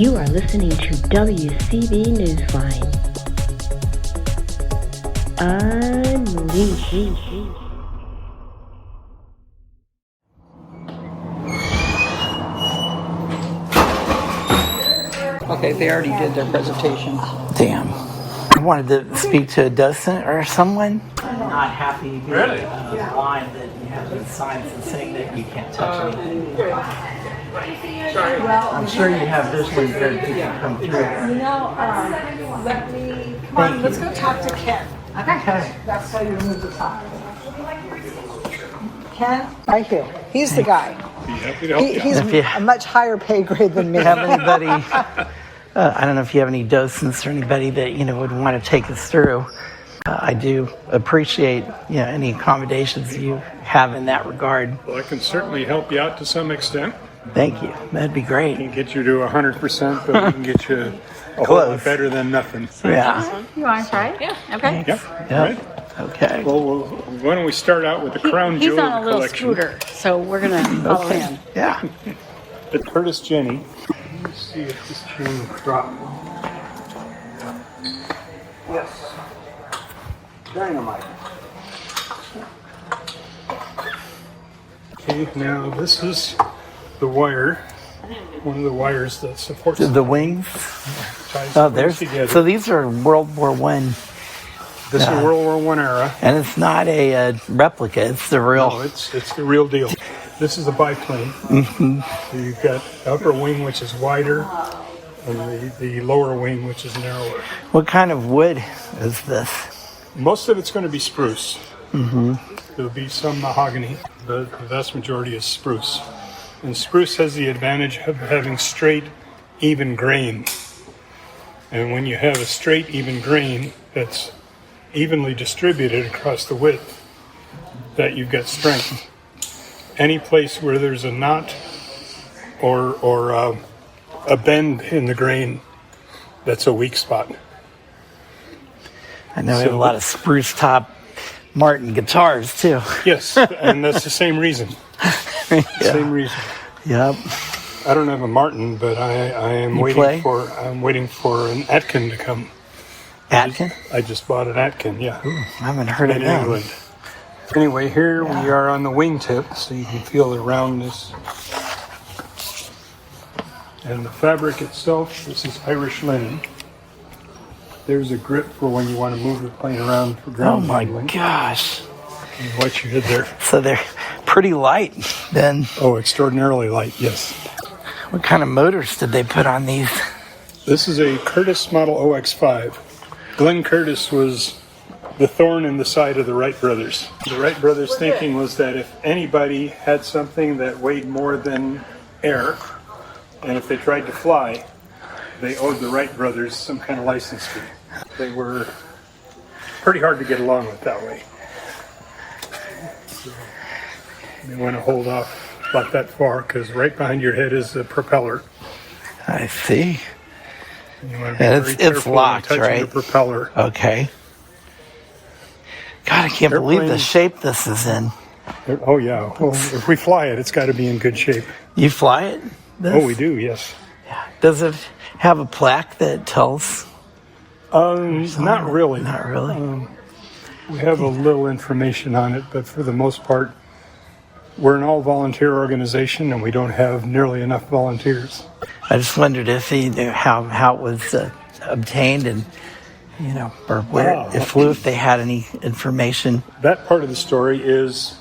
You are listening to WCB Newsline. Unleash. Okay, they already did their presentation. Damn. I wanted to speak to a docent or someone. I'm not happy being blind that you have these signs that saying that you can't touch anything. Well, I'm sure you have this one there that can come through. Come on, let's go talk to Ken. Okay. That's how you remove the top. Ken, right here. He's the guy. He's a much higher pay grade than me. Have anybody? I don't know if you have any docents or anybody that would want to take us through. I do appreciate any accommodations you have in that regard. Well, I can certainly help you out to some extent. Thank you. That'd be great. I can get you to 100%, but we can get you a whole lot better than nothing. Yeah. You want to try? Yeah. Okay. Yep. Yep. Okay. Well, why don't we start out with the crown jewel collection? He's on a little scooter, so we're going to follow him. Yeah. The Curtis Jenny. Let's see if this chain will drop. Yes. Dynamite. Okay, now this is the wire, one of the wires that supports the wings. Oh, there's together. So these are World War I. This is World War I era. And it's not a replica, it's the real. No, it's the real deal. This is a biplane. Mm-hmm. So you've got the upper wing, which is wider, and the lower wing, which is narrower. What kind of wood is this? Most of it's going to be spruce. Mm-hmm. There'll be some mahogany, but the vast majority is spruce. And spruce has the advantage of having straight, even grain. And when you have a straight, even grain that's evenly distributed across the width, that you've got strength. Any place where there's a knot or a bend in the grain, that's a weak spot. I know we have a lot of spruce top Martin guitars too. Yes, and that's the same reason. Same reason. Yep. I don't have a Martin, but I am waiting for an Atkin to come. Atkin? I just bought an Atkin, yeah. Ooh, I haven't heard of in that. England. Anyway, here we are on the wingtip, so you can feel the roundness. And the fabric itself, this is Irish linen. There's a grip for when you want to move the plane around for ground handling. Oh my gosh. And watch your head there. So they're pretty light then. Oh, extraordinarily light, yes. What kind of motors did they put on these? This is a Curtiss Model OX5. Glenn Curtiss was the thorn in the side of the Wright brothers. The Wright brothers' thinking was that if anybody had something that weighed more than air, and if they tried to fly, they owed the Wright brothers some kind of license fee. They were pretty hard to get along with that way. So they want to hold off about that far, because right behind your head is the propeller. I see. You want to be And very it's careful locked, when touching right? the propeller. Okay. God, I can't believe the shape this is in. Oh, yeah. Well, if we fly it, it's got to be in good shape. You fly it? Oh, we do, yes. Yeah. Does it have a plaque that tells? Not really. Not really. We have a little information on it, but for the most part, we're an all-volunteer organization, and we don't have nearly enough volunteers. I just wondered if he knew how it was obtained, and or where it flew. If they had any information. That part of the story is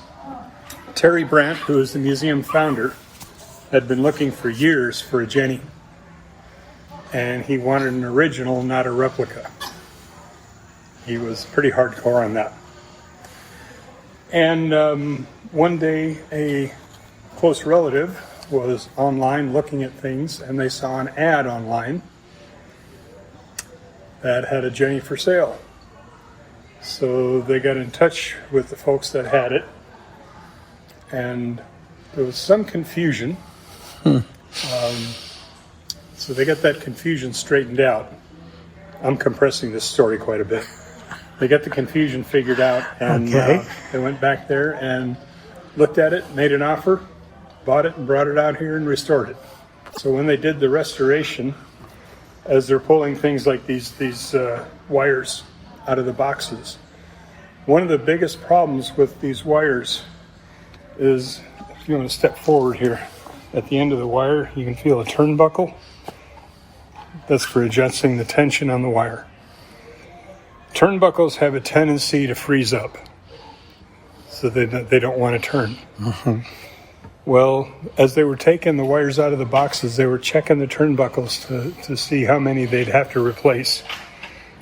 Terry Brandt, who is the museum founder, had been looking for years for a Jenny, and he wanted an original, not a replica. He was pretty hardcore on that. And one day, a close relative was online looking at things, and they saw an ad online that had a Jenny for sale. So they got in touch with the folks that had it, and there was some confusion. So they got that confusion straightened out. I'm compressing this story quite a bit. They got the confusion figured out, and they went back there and looked at it, made an offer, bought it, and brought it out here and restored it. So when they did the restoration, as they're pulling things like these wires out of the boxes. One of the biggest problems with these wires is, if you want to step forward here, at the end of the wire, you can feel a turnbuckle. That's for adjusting the tension on the wire. Turnbuckles have a tendency to freeze up, so they don't want to turn. Mm-hmm. Well, as they were taking the wires out of the boxes, they were checking the turnbuckles to see how many they'd have to replace.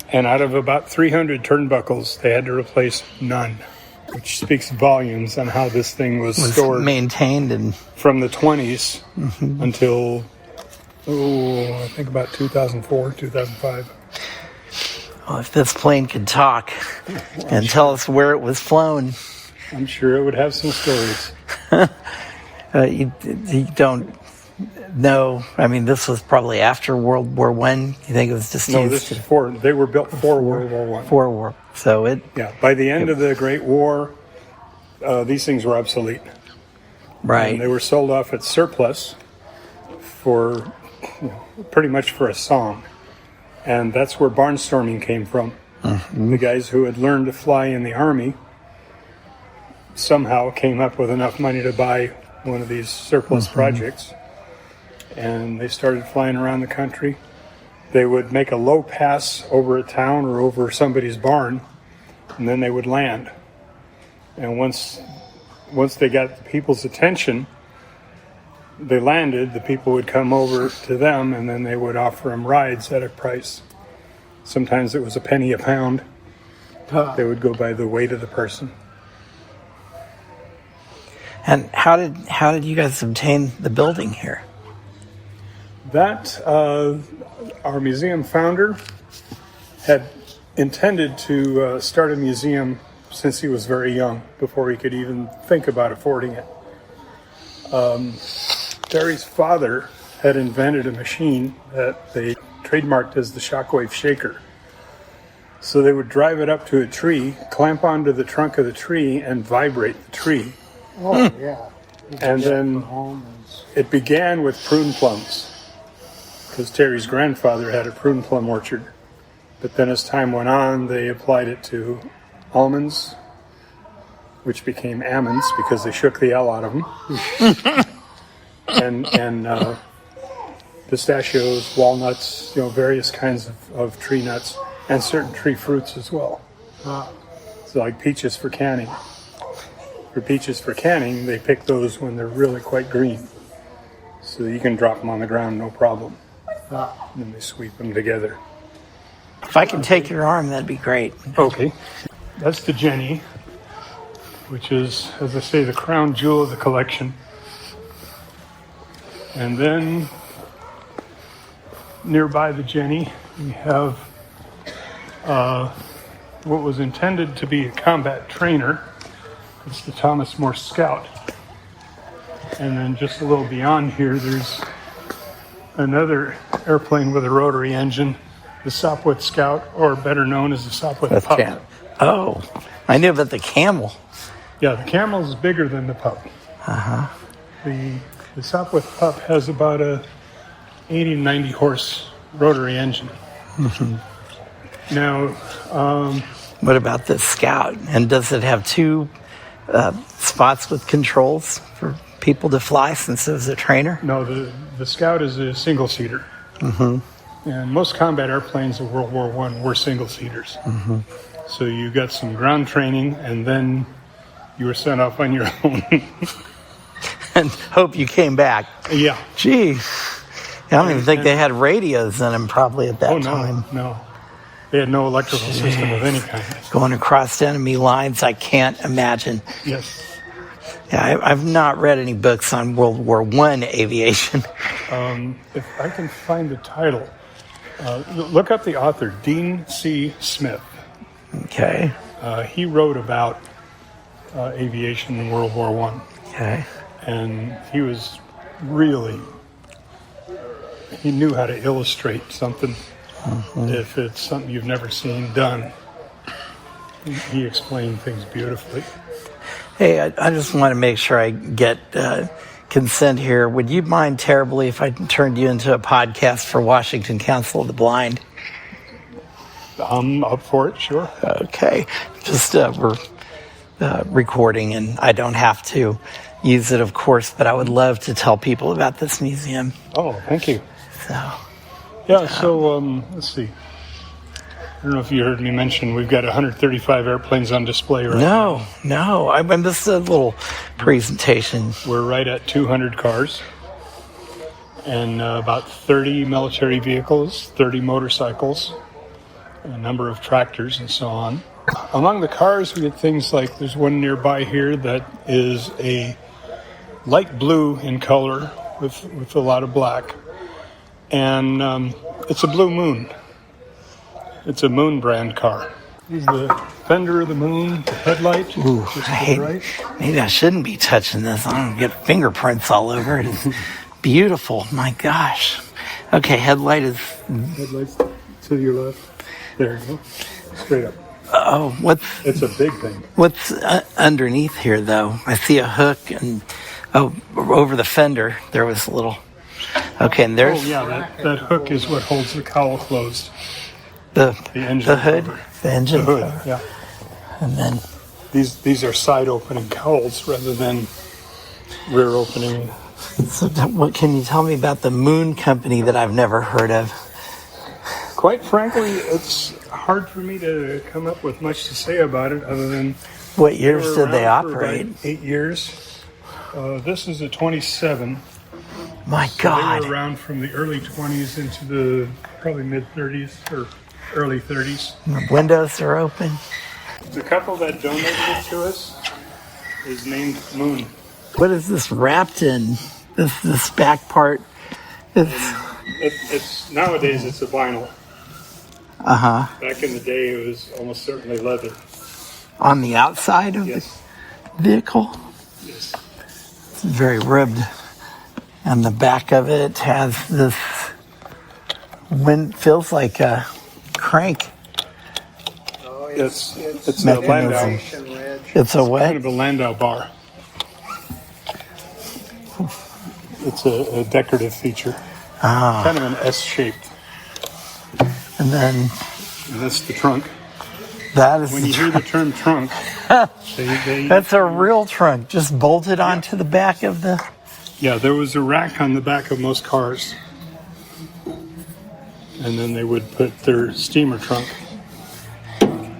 And out of about 300 turnbuckles, they had to replace none, which speaks volumes on how this thing was stored. Maintained and from the 20s until, I think about 2004, 2005. Well, if this plane could talk and tell us where it was flown. I'm sure it would have some stories. You don't know. I mean, this was probably after World War I. You think it was just No, this is for. They were built for World War I. For war. So it. Yeah. By the end of the Great War, these things were obsolete. Right. And they were sold off at surplus for pretty much for a song, and that's where barnstorming came from. The guys who had learned to fly in the Army somehow came up with enough money to buy one of these surplus projects, and they started flying around the country. They would make a low pass over a town or over somebody's barn, and then they would land. And once they got the people's attention, they landed, the people would come over to them, and then they would offer them rides at a price. Sometimes it was a penny a pound. They would go by the weight of the person. And how did you guys obtain the building here? That our museum founder had intended to start a museum since he was very young, before he could even think about affording it. Terry's father had invented a machine that they trademarked as the shockwave shaker. So they would drive it up to a tree, clamp onto the trunk of the tree, and vibrate the tree. Oh, yeah. And then it began with prune plums, because Terry's grandfather had a prune plum orchard. But then as time went on, they applied it to almonds, which became almonds because they shook the L out of them. and pistachios, walnuts, various kinds of tree nuts, and certain tree fruits as well. So like peaches for canning. For peaches for canning, they pick those when they're really quite green. So you can drop them on the ground, no problem. And then they sweep them together. If I could take your arm, that'd be great. Okay. That's the Jenny, which is, as I say, the crown jewel of the collection. And then nearby the Jenny, we have what was intended to be a combat trainer. It's the Thomas Morse Scout. And then just a little beyond here, there's another airplane with a rotary engine, the Sopwith Scout, or better known as the Sopwith Pup. Oh, I knew about the Camel. Yeah, the Camel is bigger than the Pup. The Sopwith Pup has about a 80 to 90 horse rotary engine. Now, what about the Scout? And does it have two spots with controls for people to fly since it was a trainer? No, the Scout is a single-seater. And most combat airplanes of World War I were single-seaters. So you got some ground training, and then you were sent off on your own. And hope you came back. Yeah. Gee, I don't even think they had radios in them probably at that time. No. They had no electrical system of any kind. Going across enemy lines, I can't imagine. Yes. Yeah, I've not read any books on World War I aviation. If I can find the title, look up the author, Dean C. Smith. Okay. He wrote about aviation in World War I. Okay. And he was really, he knew how to illustrate something. If it's something you've never seen done, he explained things beautifully. Hey, I just want to make sure I get consent here. Would you mind terribly if I turned you into a podcast for Washington Council of the Blind? I'm up for it, sure. Okay. Just we're recording, and I don't have to use it, of course, but I would love to tell people about this museum. Oh, thank you. So, Yeah, so let's see. I don't know if you heard me mention we've got 135 airplanes on display right now. No. I mean, this is a little presentation. We're right at 200 cars and about 30 military vehicles, 30 motorcycles, a number of tractors and so on. Among the cars, we had things like there's one nearby here that is a light blue in color with a lot of black. And it's a Blue Moon. It's a Moon brand car. This is the fender of the Moon, the headlight. Ooh, just to the right. maybe I shouldn't be touching this. I'm going to get fingerprints all over it. It's beautiful. My gosh. Okay, headlights to your left. There you go. Straight up. Oh, It's a big thing. what's underneath here, though? I see a hook, and over the fender, there was a little... Okay, and there's... Oh, yeah, that hook is what holds the cowl closed. The engine hood? cover. The engine The hood, cover. yeah. And then... These are side opening cowls rather than rear opening. So what can you tell me about the Moon Company that I've never heard of? Quite frankly, it's hard for me to come up with much to say about it other than What years were did they around for operate? about 8 years. This is a 27. My They God. were around from the early 20s into the probably mid 30s or early 30s. The windows are open. The couple that donated it to us is named Moon. What is this wrapped in? This back part? It's nowadays it's a vinyl. Uh-huh. Back in the day, it was almost certainly leather. On the outside of Yes. the vehicle? Yes. It's very ribbed. And the back of it has this feels like a crank. It's a Mechanism. Landau. It's a what? Kind of a Landau bar. It's a decorative feature. Ah. Kind of an S-shaped. And then And that's the trunk. that is When the you hear the term trunk, they That's a real trunk, just bolted onto the back of the... yeah, there was a rack on the back of most cars. And then they would put their steamer trunk.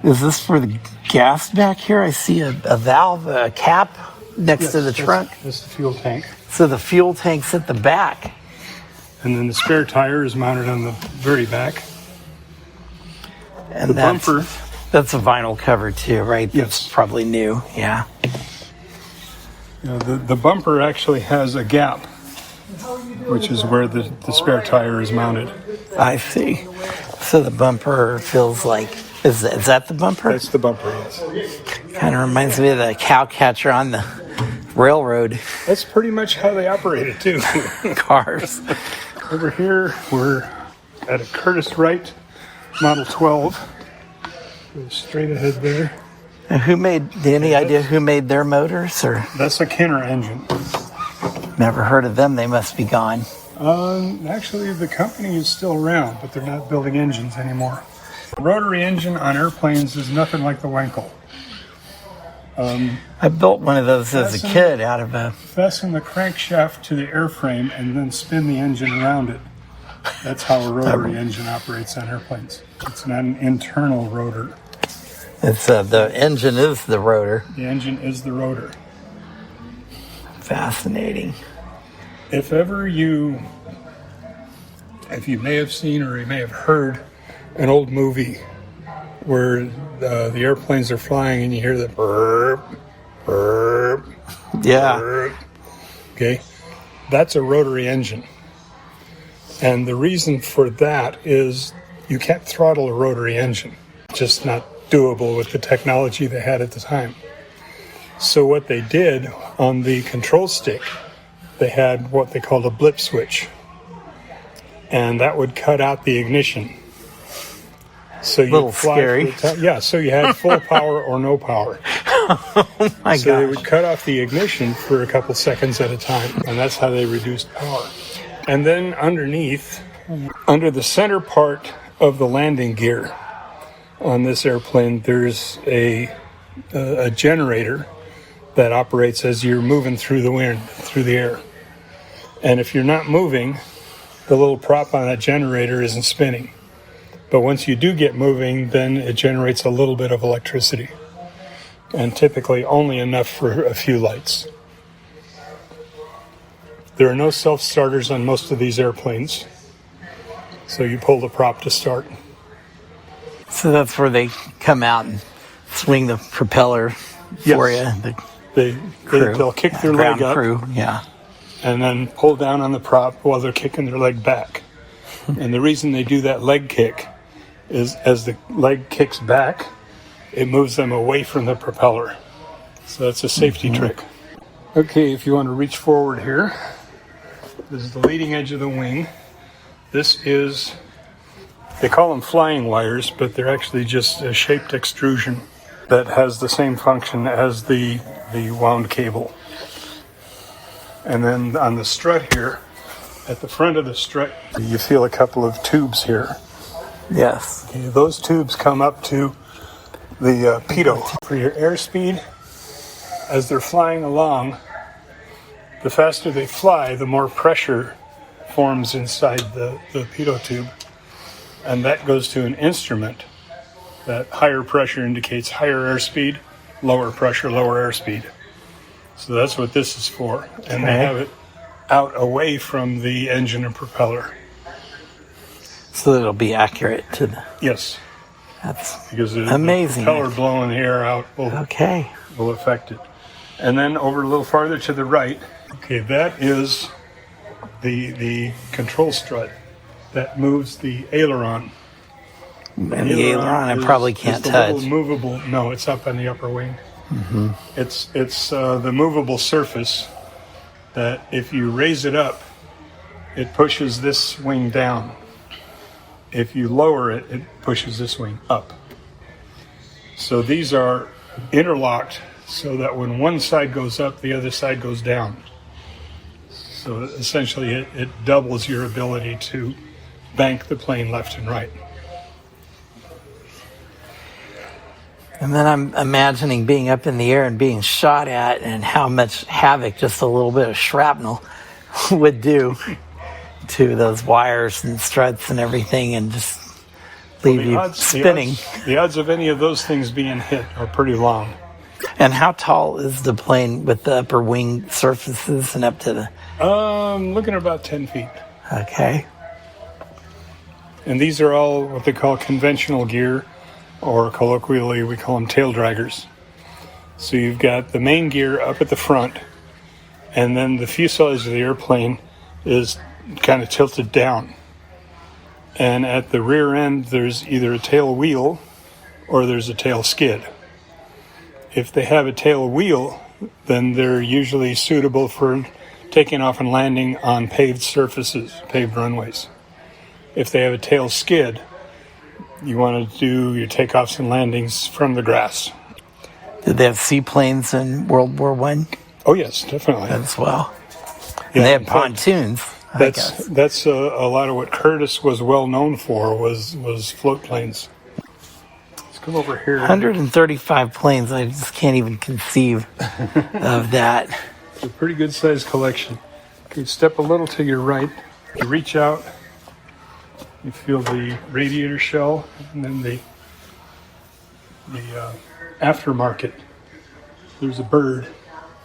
Is this for the gas back here? I see a valve, a cap next to the trunk. That's the fuel tank. So the fuel tank's at the back. And then the spare tire is mounted on the very back. And The bumper. That's a vinyl cover too, right? Yes. That's probably new, yeah. The bumper actually has a gap, which is where the spare tire is mounted. I see. So the bumper feels like... Is that the bumper? That's the bumper, yes. Kind of reminds me of the cow catcher on the railroad That's pretty much how they operate it, too. cars. Over here, we're at a Curtiss Wright Model 12. Go straight ahead there. Any idea who made their motors? Or That's a Kenner engine. never heard of them, they must be gone. Actually, the company is still around, but they're not building engines anymore. The rotary engine on airplanes is nothing like the Wankel. I built one of those as a kid out of a... Fasten the crankshaft to the airframe and then spin the engine around it. That's how a rotary engine operates on airplanes. It's not an internal rotor. It's the engine is the rotor. The engine is the rotor. Fascinating. If you may have seen or you may have heard an old movie where the airplanes are flying and you hear the burp, burp, Yeah. burp. Okay, that's a rotary engine. And the reason for that is you can't throttle a rotary engine. It's just not doable with the technology they had at the time. So what they did on the control stick, they had what they called a blip switch. And that would cut out the ignition. So you Little scary. yeah, so you had full power or no power. Oh my So they gosh. would cut off the ignition for a couple seconds at a time, and that's how they reduced power. And then underneath, under the center part of the landing gear on this airplane, there's a generator that operates as you're moving through the wind, through the air. And if you're not moving, the little prop on that generator isn't spinning. But once you do get moving, then it generates a little bit of electricity, and typically only enough for a few lights. There are no self-starters on most of these airplanes, so you pull the prop to start. So that's where they come out and swing the propeller for Yes. you. The crew. They'll kick their ground leg up crew, yeah. and then pull down on the prop while they're kicking their leg back. And the reason they do that leg kick is as the leg kicks back, it moves them away from the propeller. So that's a safety trick. Okay, if you want to reach forward here, this is the leading edge of the wing. This is, they call them flying wires, but they're actually just a shaped extrusion that has the same function as the wound cable. And then on the strut here, at the front of the strut, you feel a couple of tubes here. Yes. Okay, those tubes come up to the pitot. For your airspeed, as they're flying along, the faster they fly, the more pressure forms inside the pitot tube. And that goes to an instrument. That higher pressure indicates higher airspeed, lower pressure, lower airspeed. So that's what this is for. And they have it out away from the engine and propeller. So that it'll be accurate to the... Yes, That's because the amazing. propeller blowing the air out will affect it. And then over a little farther to the right, okay, that is the control strut that moves the aileron. And the aileron I probably can't touch. Little movable. No, it's up on the upper wing. Mm-hmm. It's the movable surface that if you raise it up, it pushes this wing down. If you lower it, it pushes this wing up. So these are interlocked so that when one side goes up, the other side goes down. So essentially it doubles your ability to bank the plane left and right. And then I'm imagining being up in the air and being shot at and how much havoc just a little bit of shrapnel would do to those wires and struts and everything, and just leave you spinning. The odds of any of those things being hit are pretty long. And how tall is the plane with the upper wing surfaces and up to the... Looking at about 10 feet. Okay. And these are all what they call conventional gear, or colloquially we call them tail draggers. So you've got the main gear up at the front, and then the fuselage of the airplane is kind of tilted down. And at the rear end, there's either a tail wheel or there's a tail skid. If they have a tail wheel, then they're usually suitable for taking off and landing on paved surfaces, paved runways. If they have a tail skid, you want to do your takeoffs and landings from the grass. Did they have seaplanes in World War I Oh yes, definitely. as well? Yeah, And they had in fact, pontoons, I guess. That's a lot of what Curtiss was well known for was float planes. Let's come over here. 135 planes. I just can't even conceive of that. It's a pretty good sized collection. Okay, step a little to your right. You reach out. You feel the radiator shell, and then the aftermarket. There's a bird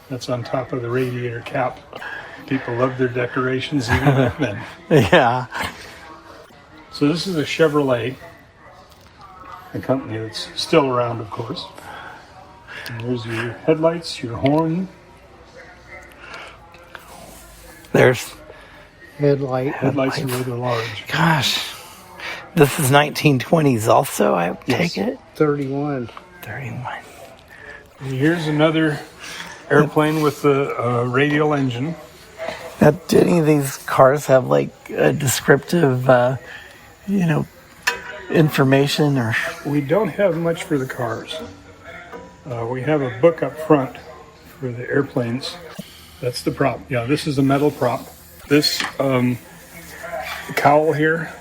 that's on top of the radiator cap. People love their decorations even back then. Yeah. So this is a Chevrolet, a company that's still around, of course. And there's your headlights, your horn. There's... Headlights are rather large. Gosh. This is 1920s also, I take it? 31. 31. And here's another airplane with a radial engine. Now, do any of these cars have like a descriptive, information or? We don't have much for the cars. We have a book up front for the airplanes. That's the prop. Yeah, this is a metal prop. This cowl here,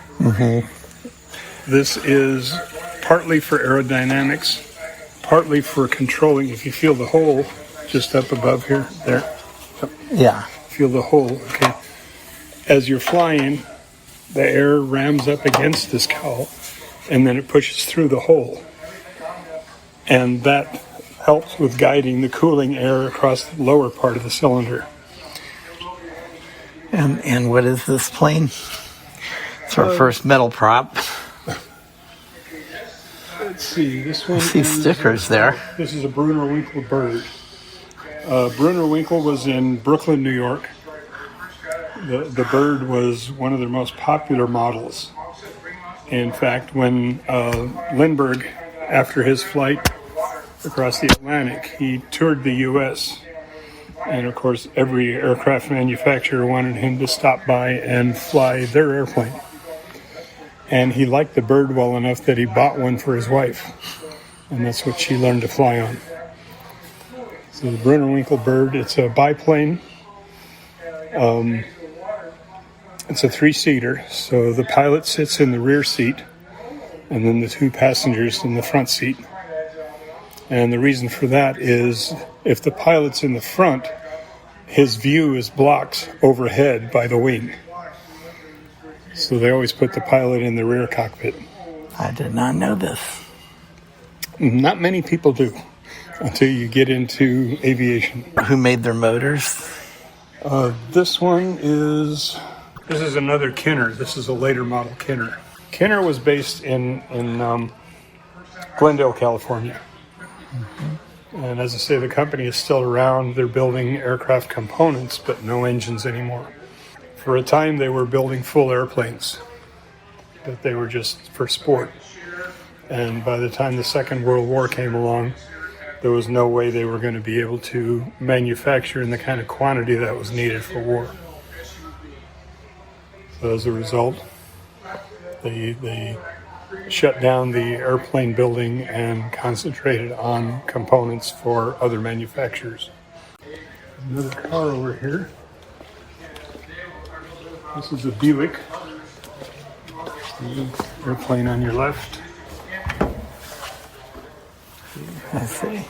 this is partly for aerodynamics, partly for controlling. If you feel the hole just up above here, there. Yep. Yeah. Feel the hole, okay. As you're flying, the air rams up against this cowl, and then it pushes through the hole. And that helps with guiding the cooling air across the lower part of the cylinder. And what is this plane? It's our first metal prop. Let's see, this one. I see stickers there. This is a Bruner Winkle bird. Bruner Winkle was in Brooklyn, New York. The bird was one of their most popular models. In fact, when Lindbergh, after his flight across the Atlantic, he toured the U.S. And of course, every aircraft manufacturer wanted him to stop by and fly their airplane. And he liked the bird well enough that he bought one for his wife. And that's what she learned to fly on. So the Bruner Winkle bird, it's a biplane. It's a 3-seater, so the pilot sits in the rear seat, and then the 2 passengers in the front seat. And the reason for that is if the pilot's in the front, his view is blocked overhead by the wing. So they always put the pilot in the rear cockpit. I did not know this. Not many people do until you get into aviation. Who made their motors? This is another Kenner. This is a later model Kenner. Kenner was based in Glendale, California. And as I say, the company is still around. They're building aircraft components, but no engines anymore. For a time, they were building full airplanes, but they were just for sport. And by the time the Second World War came along, there was no way they were going to be able to manufacture in the kind of quantity that was needed for war. So as a result, they shut down the airplane building and concentrated on components for other manufacturers. Another car over here. This is a Buick. The airplane on your left. I see.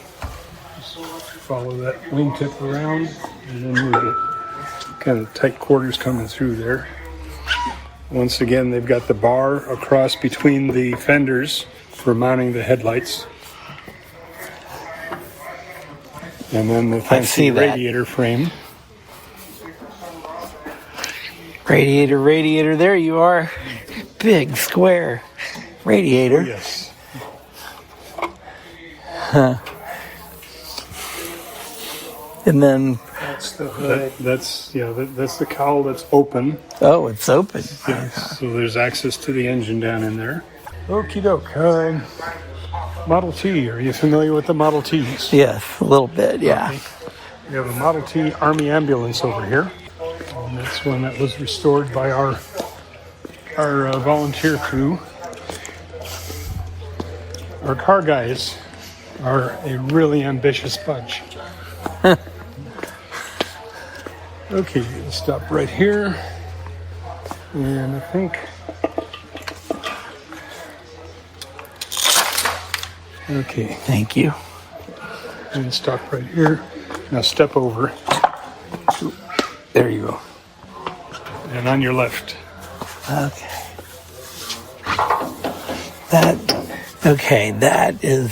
Just follow that wingtip around and then move it. Kind of tight quarters coming through there. Once again, they've got the bar across between the fenders for mounting the headlights. And then the fancy radiator frame. Radiator, there you are. Big, square radiator. Oh, yes. Huh. And then that's the hood. That's the cowl that's open. Oh, it's open. Yes. So there's access to the engine down in there. Okie doke. Model T. Are you familiar with the Model Ts? Yes, a little bit. Yeah. Okay. We have a Model T Army ambulance over here. And that's one that was restored by our volunteer crew. Our car guys are a really ambitious bunch. Okay, let's stop right here. And I think... Okay. Thank you. And stop right here. Now step over. There you go. And on your left. Okay. That is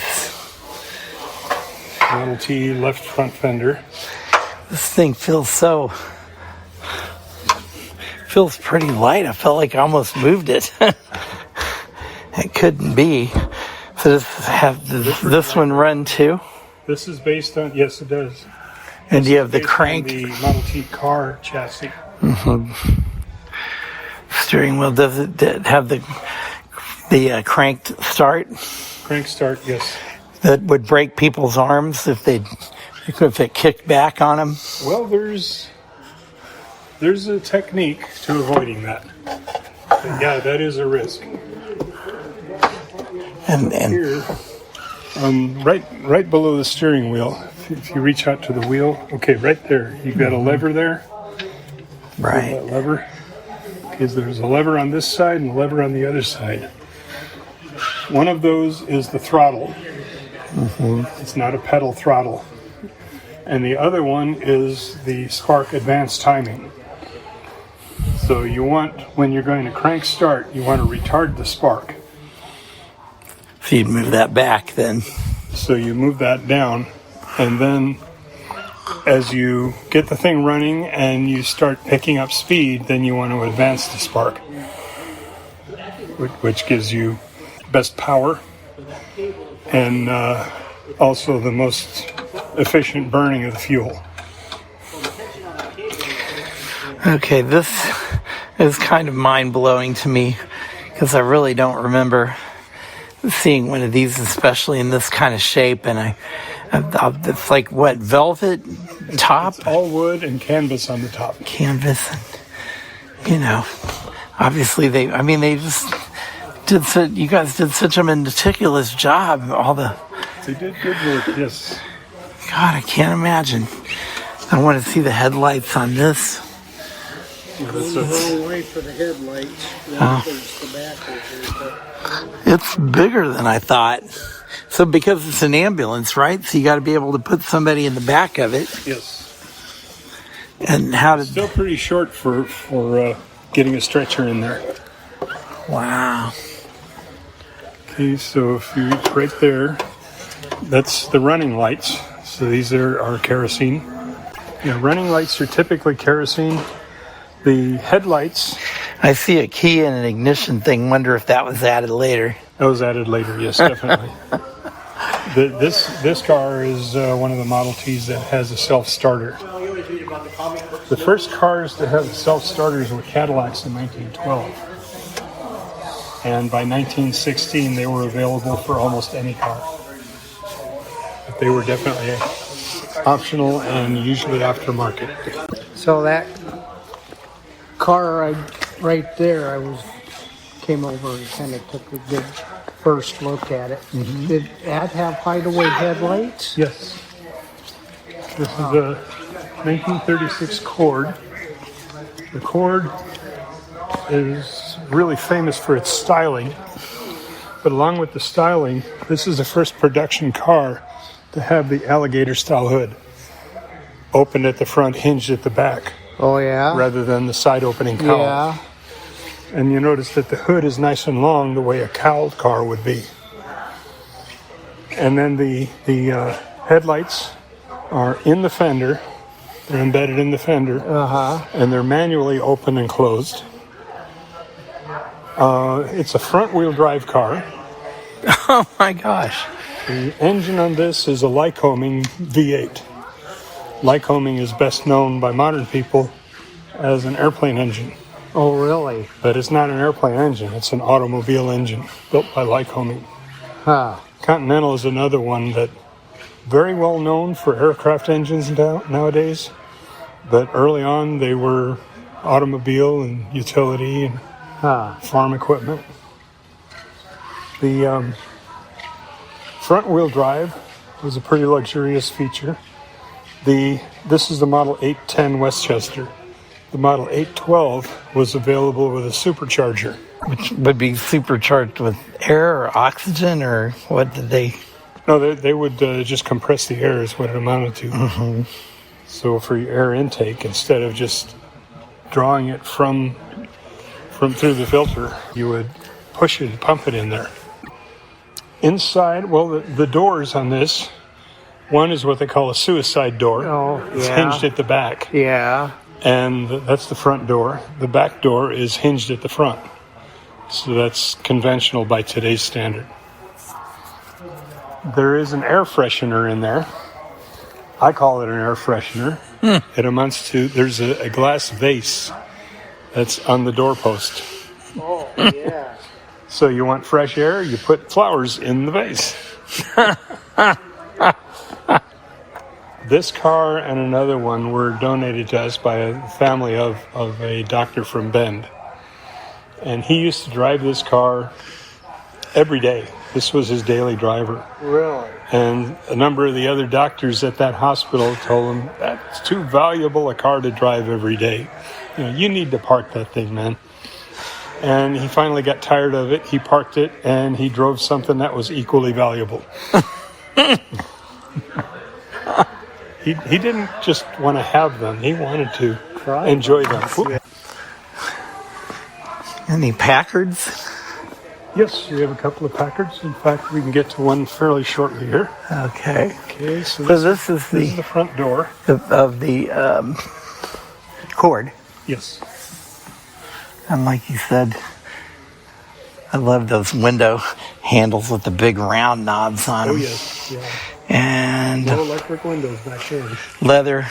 Model T left front fender. This thing feels pretty light. I felt like I almost moved it. It couldn't be. So does this one run too? This is based on, yes, it does. And you have the crank. The Model T car chassis. Mm-hmm. Steering wheel, does it have the cranked start? Crank start, yes. That would break people's arms if it kicked back on them? Well, there's a technique to avoiding that. But yeah, that is a risk. And here, Right below the steering wheel. If you reach out to the wheel, okay, right there. You've got a lever there. Right. That lever. Because there's a lever on this side and a lever on the other side. One of those is the throttle. It's not a pedal throttle. And the other one is the spark advanced timing. So you want, when you're going to crank start, you want to retard the spark. So you'd move that back then. So you move that down, and then as you get the thing running and you start picking up speed, then you want to advance the spark, which gives you best power and also the most efficient burning of the fuel. Okay, this is kind of mind-blowing to me because I really don't remember seeing one of these, especially in this kind of shape. And it's like, what, velvet top? It's all wood and canvas on the top. Canvas. And, obviously they just did you guys did such a meticulous job. They did good work, yes. God, I can't imagine. I want to see the headlights on this. That's the wrong way for the headlights. There's the back over there. It's bigger than I thought. So because it's an ambulance, right? So you got to be able to put somebody in the back of it. Yes. And how did... Still pretty short for getting a stretcher in there. Wow. Okay, so if you reach right there, that's the running lights. So these are kerosene. Yeah, running lights are typically kerosene. The headlights... I see a key and an ignition thing. Wonder if that was added later. That was added later, yes, definitely. This car is one of the Model Ts that has a self-starter. The first cars that had self-starters were Cadillacs in 1912. And by 1916, they were available for almost any car. But they were definitely optional and usually aftermarket. So that car right there, came over and kind of took a good first look at it. Mm-hmm. Did that have hideaway headlights? Yes. This is a 1936 Cord. The Cord is really famous for its styling, but along with the styling, this is the first production car to have the alligator-style hood, opened at the front, hinged at the back. Oh, yeah? Rather than the side-opening cowl. Yeah. And you notice that the hood is nice and long the way a cowled car would be. And then the headlights are in the fender. They're embedded in the fender. Uh-huh. And they're manually open and closed. It's a front-wheel drive car. Oh my gosh. The engine on this is a Lycoming V8. Lycoming is best known by modern people as an airplane engine. Oh, really? But it's not an airplane engine. It's an automobile engine built by Lycoming. Huh. Continental is another one that very well known for aircraft engines nowadays. But early on, they were automobile and utility and farm equipment. The front-wheel drive was a pretty luxurious feature. This is the Model 810 Westchester. The Model 812 was available with a supercharger. Which would be supercharged with air or oxygen, or what did they... No, they would just compress the air is what it amounted to. Mm-hmm. So for your air intake, instead of just drawing it from through the filter, you would push it and pump it in there. Inside, well, the doors on this, one is what they call a suicide door. Oh, yeah. It's hinged at the back. Yeah. And that's the front door. The back door is hinged at the front. So that's conventional by today's standard. There is an air freshener in there. I call it an air freshener. It amounts to, there's a glass vase that's on the doorpost. Oh, yeah. So you want fresh air, you put flowers in the vase. This car and another one were donated to us by a family of a doctor from Bend. And he used to drive this car every day. This was his daily driver. Really? And a number of the other doctors at that hospital told him, that's too valuable a car to drive every day. You need to park that thing, man. And he finally got tired of it. He parked it, and he drove something that was equally valuable. He didn't just want to have them. He wanted to enjoy them. Any Packards? Yes, we have a couple of Packards. In fact, we can get to one fairly shortly here. Okay. Okay, so this is the front door of the Cord. Yes. And like you said, I love those window handles with the big round knobs on them. Oh, yes. Yeah. And No electric windows back there. leather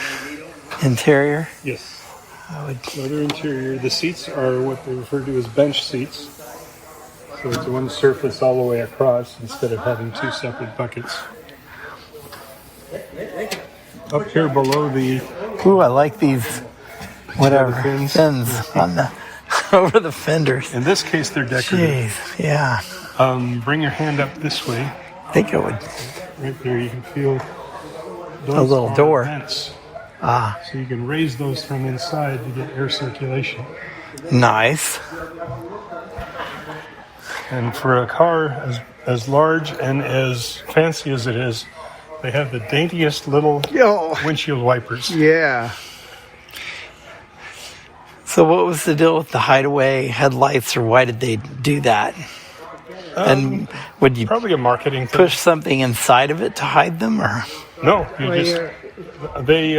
interior. Yes. Leather interior. The seats are what they refer to as bench seats. So it's one surface all the way across instead of having two separate buckets. Up here below the... Ooh, I like these, whatever, fins on the over the fenders. In this case, they're decorative. Jeez, yeah. Bring your hand up this way. I think it would. Right there, you can feel those A little door. vents. Ah, So you can raise those from inside to get air circulation. nice. And for a car as large and as fancy as it is, they have the daintiest little windshield wipers. Yeah. So what was the deal with the hideaway headlights, or why did they do that? And would you Probably a marketing thing. push something inside of it to hide them, or No, they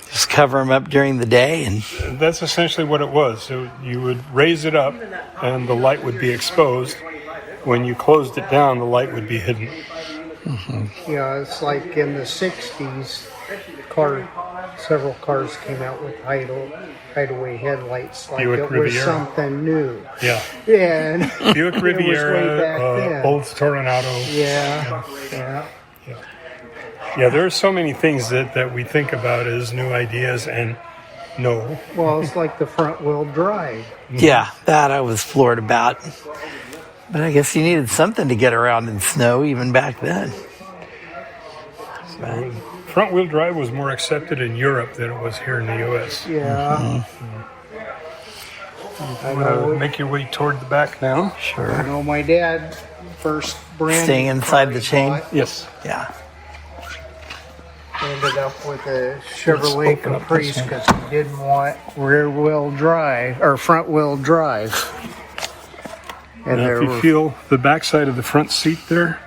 just cover them up during the day? And that's essentially what it was. So you would raise it up, and the light would be exposed. When you closed it down, the light would be hidden. Yeah, it's like in the 60s, several cars came out with hideaway headlights. Like Buick it was Riviera. something new. Yeah. Yeah. And Buick way back Riviera, then. Old Toronado. Yeah. Yeah, there are so many things that we think about as new ideas, and no. Well, it's like the front wheel drive. yeah, that I was floored about. But I guess you needed something to get around in snow even back then. Front-wheel drive was more accepted in Europe than it was here in the U.S. Yeah. I know. Make your way toward the back now. I Sure. know my dad first brand Staying new inside car the he chain? bought, Yes. Yeah. ended up with a Chevrolet open up Caprice this one. because he didn't want rear wheel drive or front wheel drive. And Now, there if you were feel the backside of the front seat there,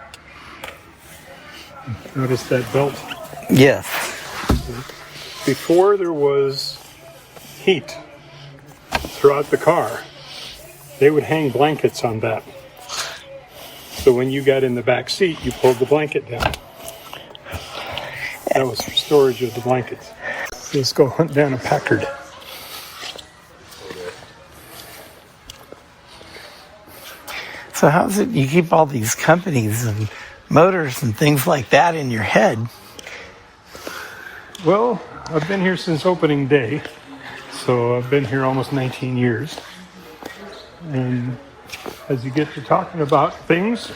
notice that belt. Yes. Before there was heat throughout the car, they would hang blankets on that. So when you got in the back seat, you pulled the blanket down. That was for storage of the blankets. Let's go hunt down a Packard. So how's it you keep all these companies and motors and things like that in your head? Well, I've been here since opening day, so I've been here almost 19 years. And as you get to talking about things,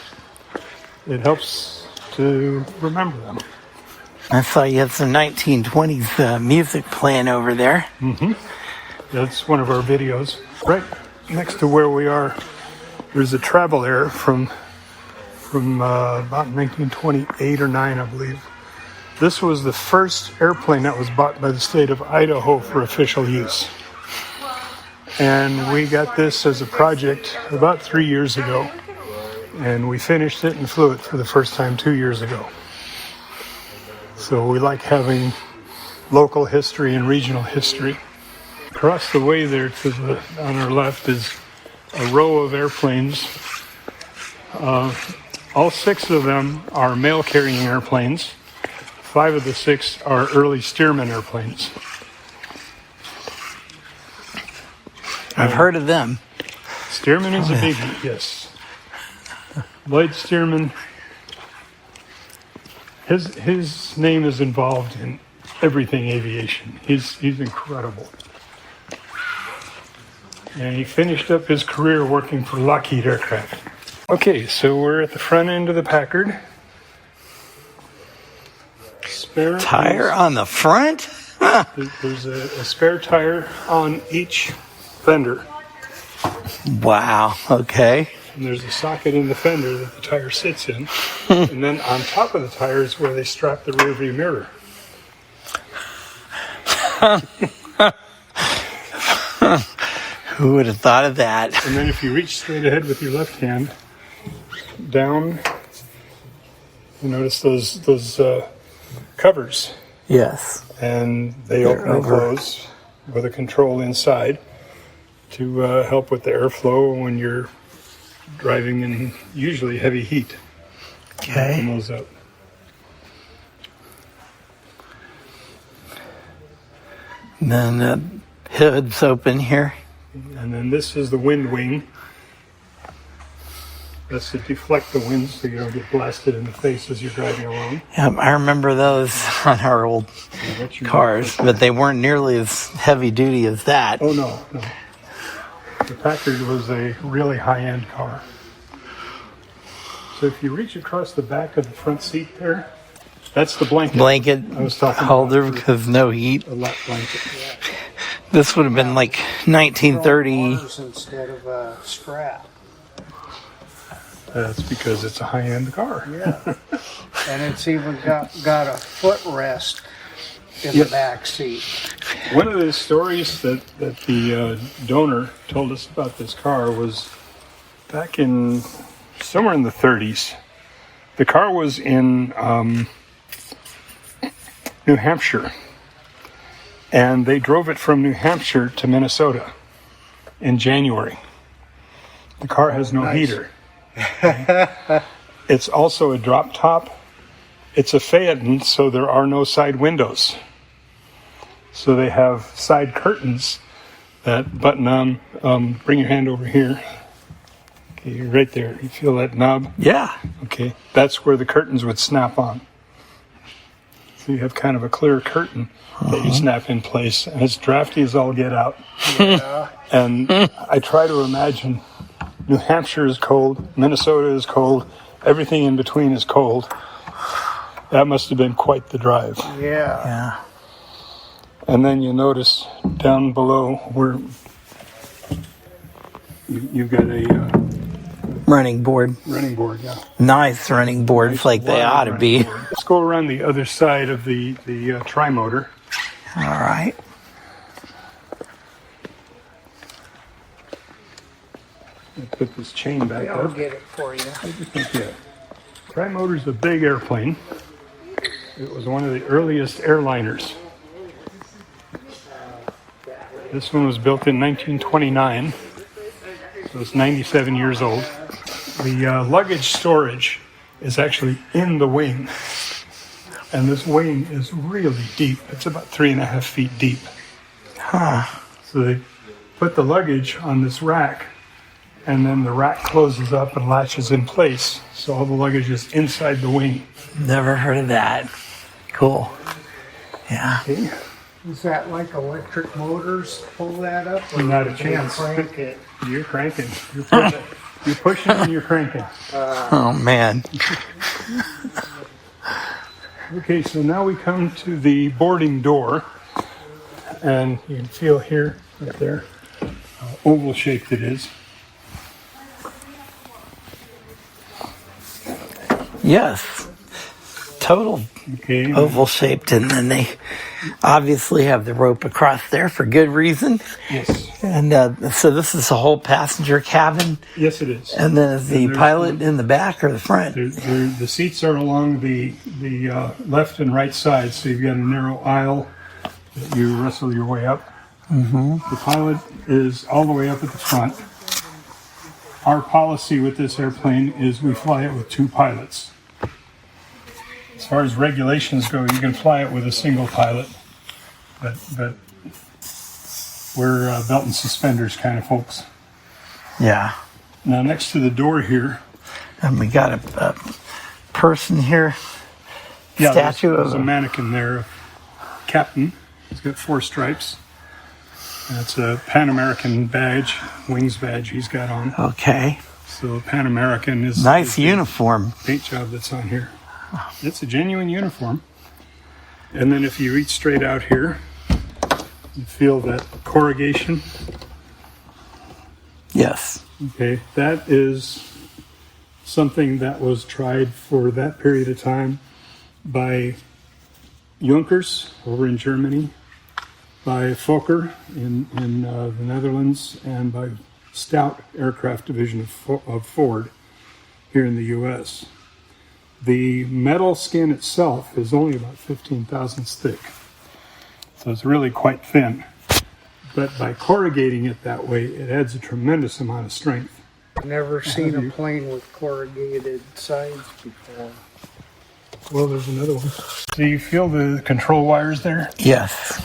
it helps to remember them. I saw you had some 1920s music playing over there. That's one of our videos. Right next to where we are, there's a travel air from about 1928 or 9, I believe. This was the first airplane that was bought by the state of Idaho for official use. And we got this as a project about 3 years ago. And we finished it and flew it for the first time 2 years ago. So we like having local history and regional history. Across the way there on our left is a row of airplanes. All 6 of them are mail-carrying airplanes. 5 of the 6 are early Stearman airplanes. I've heard of them. Stearman is a biggie, yes. Lloyd Stearman, his name is involved in everything aviation. He's incredible. And he finished up his career working for Lockheed Aircraft. Okay, so we're at the front end of the Packard. Spare Tire on the front? There's a spare tire on each fender. Wow, okay. And there's a socket in the fender that the tire sits in. And then on top of the tire is where they strap the rear view mirror. Who would have thought of that? And then if you reach straight ahead with your left hand, down, you notice those covers. Yes. And they open and close with a control inside to help with the airflow when you're driving in usually heavy heat. Okay. Open those up. And then the hood's open here. And then this is the wind wing. That's to deflect the wind so you don't get blasted in the face as you're driving along. Yep, I remember those on our old cars, but they weren't nearly as heavy duty as that. Oh, no. The Packard was a really high-end car. So if you reach across the back of the front seat there, that's the blanket I was talking holder about because no heat. a lap blanket. This would have been like 1930. Instead of a strap. That's because it's a high-end car. Yeah. And it's even got a footrest in the back seat. One of the stories that the donor told us about this car was back in somewhere in the 30s. The car was in New Hampshire, and they drove it from New Hampshire to Minnesota in January. The car has no heater. It's also a drop top. It's a Phaeton, so there are no side windows. So they have side curtains that button on. Bring your hand over here. Okay, you're right there. You feel that knob? Yeah. Okay, that's where the curtains would snap on. So you have kind of a clear curtain that you snap in place, and it's drafty as all get out. Yeah. And I try to imagine New Hampshire is cold, Minnesota is cold, everything in between is cold. That must have been quite the drive. Yeah. And then you notice down below where you've got a Running board. running board. Yeah. Nice running boards like they ought to be. Let's go around the other side of the tri-motor. All right. Put this chain back I'll up. get it for you. Yeah. Tri-motor's a big airplane. It was one of the earliest airliners. This one was built in 1929, so it's 97 years old. The luggage storage is actually in the wing, and this wing is really deep. It's about 3.5 feet deep. So they put the luggage on this rack, and then the rack closes up and latches in place, so all the luggage is inside the wing. Never heard of that. Cool. Yeah. Okay. Is that like electric motors pull that up? Or Not a do they chance. Crank it. You're cranking. You're pushing. You're pushing and you're cranking. Oh, man. Okay, so now we come to the boarding door, and you can feel here, right there, how oval shaped it is. Yes. Total Okay. oval shaped, and then they obviously have the rope across there for good reason. Yes. And so this is the whole passenger cabin, Yes, it is. and then is the there's pilot in the back or the front? The seats are along the left and right side, so you've got a narrow aisle that you wrestle your way up. Mm-hmm. The pilot is all the way up at the front. Our policy with this airplane is we fly it with two pilots. As far as regulations go, you can fly it with a single pilot, but we're belt and suspenders kind of folks. Yeah. Now, next to the door here, And we got a person here, statue there's of a mannequin there, captain. He's got 4 stripes. That's a Pan American badge, wings badge he's got on. Okay. So Pan American is Nice the uniform. paint job that's on here. It's a genuine uniform. And then if you reach straight out here, you feel that corrugation. Yes. Okay, that is something that was tried for that period of time by Junkers over in Germany, by Fokker in the Netherlands, and by Stout Aircraft Division of Ford here in the U.S. The metal skin itself is only about 15 thousandths thick, so it's really quite thin. But by corrugating it that way, it adds a tremendous amount of strength. I've never seen a plane with corrugated sides before. Well, there's another one. So you feel the control wires there? Yes.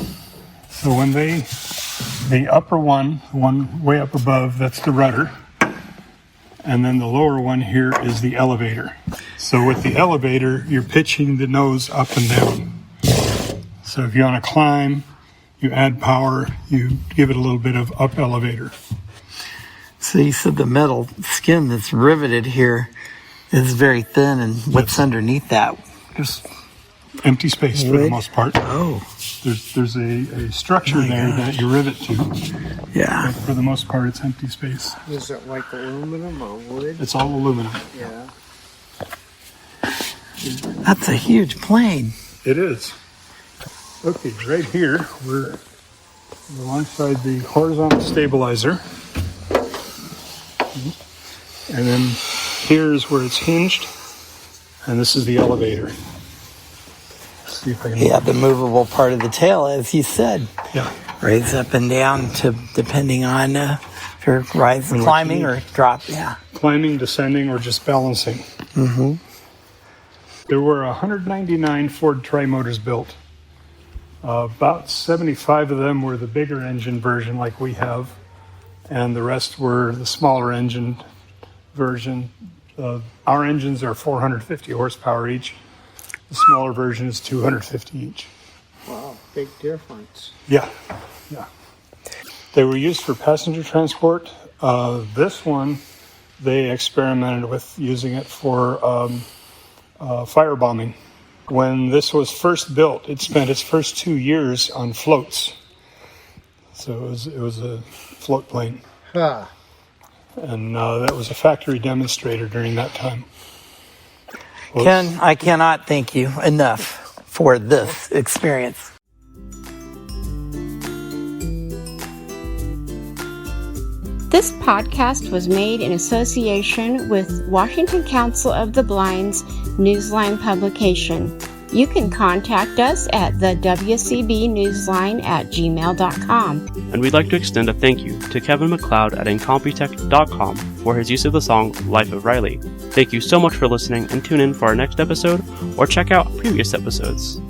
So when the upper one, the one way up above, that's the rudder. And then the lower one here is the elevator. So with the elevator, you're pitching the nose up and down. So if you want to climb, you add power, you give it a little bit of up elevator. So you said the metal skin that's riveted here is very thin, and what's underneath that? Just empty space for the most part. Oh. There's a structure there that you rivet to. Yeah. But for the most part, it's empty space. Is it like aluminum or wood? It's all aluminum. Yeah. That's a huge plane. It is. Okay, right here, we're alongside the horizontal stabilizer. And then here's where it's hinged. And this is the elevator. See if I can... Yeah, the movable part of the tail, as you said. Yeah. Raise up and down to depending on if you're climbing or drop. Yeah. Climbing, descending, or just balancing. Mm-hmm. There were 199 Ford Tri-Motors built. About 75 of them were the bigger engine version like we have, and the rest were the smaller engine version. Our engines are 450 horsepower each. The smaller version is 250 each. Wow, big difference. Yeah. They were used for passenger transport. This one, they experimented with using it for firebombing. When this was first built, it spent its first 2 years on floats. So it was a float plane. Huh. And that was a factory demonstrator during that time. Well, Ken, I cannot thank you enough for this experience. This podcast was made in association with Washington Council of the Blind's Newsline publication. You can contact us at the wcbnewsline@gmail.com. And we'd like to extend a thank you to Kevin McLeod at Incompetech.com for his use of the song Life of Riley. Thank you so much for listening, and tune in for our next episode or check out previous episodes.